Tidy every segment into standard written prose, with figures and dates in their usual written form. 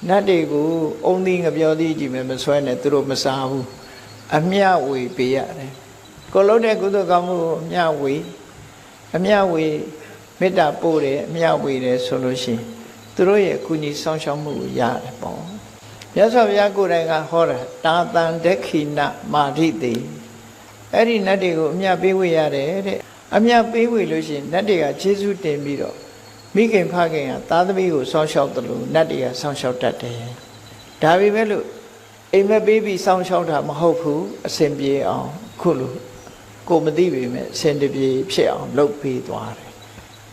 နတ်တွေကိုအုံသီးငပြောသီးကြည့်မယ်မဆွဲနဲ့သူတို့မစားဘူးအမျှဝေပေးရတယ်ကိုလုံးတဲ့ကုသိုလ်ကောင်းမှုကိုအမျှဝေမေတ္တာပို့တယ်အမျှဝေတယ်ဆိုလို့ရှိရင်သူတို့ရဲ့ကုညီဆောင်ရှောက်မှုကိုရတယ်ပေါ့မြတ်စွာဘုရားကိုယ်တိုင်ကဟောတာတာတန်ဒက္ခိဏမာဓိတိအဲ့ဒီနတ်တွေကိုအမျှပေးဝေရတယ်တဲ့အမျှပေးဝေလို့ရှိရင်နတ်တွေကကျေးဇူးတင်ပြီးတော့မိခင်ဖခင်ကသားသမီးကိုစောင့်ရှောက်တယ်လို့နတ်တွေကစောင့်ရှောက်တတ်တယ်ဒါပေမဲ့လို့အိမ်မက်ပေးပြီးစောင့်ရှောက်တာမဟုတ်ဘူးအစဉ်ပြေအောင်ခုလိုကိုမသိပေမဲ့အစဉ်တပြေဖြစ်အောင်လုပ်ပေးသွားတယ်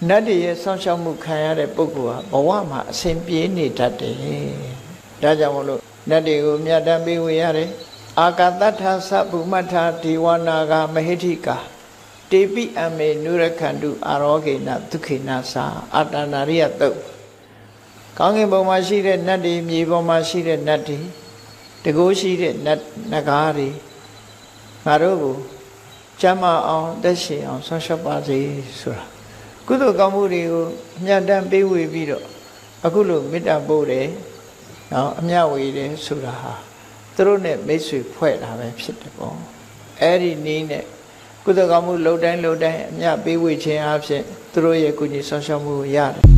နတ်တွေရဲ့စောင့်ရှောက်မှုခံရတဲ့ပုဂ္ဂိုလ်ဟာဘဝမှာအစဉ်ပြေနေတတ်တယ်ဒါကြောင့်မလို့နတ်တွေကိုမြတ်တမ်းပေးဝေရတယ်အာကာသထသဗ္ဗုမထဒေဝနာဂမဟိဋ္ဌိကာတေပိအမေနုရခန္တုအာရောဂေနဒုက္ခိနာသာအတ္တနာရိယတုတ်ကောင်းကင်ဘုံမှာရှိတဲ့နတ်တွေမြေပေါ်မှာရှိတဲ့နတ်တွေတကိုးရှိတဲ့နဂါးတွေငါတို့ကိုကျမ်းမာအောင်တက်ရှင်အောင်ဆွမ်းရှောက်ပါစေဆိုတာကုသိုလ်ကောင်းမှုတွေကိုအမြတ်တမ်းပေးဝေပြီးတော့အခုလိုမေတ္တာပို့တယ်နော်အမျှဝေတယ်ဆိုတာဟာသူတို့နဲ့မိတ်ဆွေဖွဲ့တာပဲဖြစ်တယ်ပေါ့အဲ့ဒီနည်းနဲ့ကုသိုလ်ကောင်းမှုလှုပ်တိုင်းအမျှပေးဝေခြင်းအပြင်သူတို့ရဲ့ကုညီဆောင်ရှောက်မှုကိုရတယ်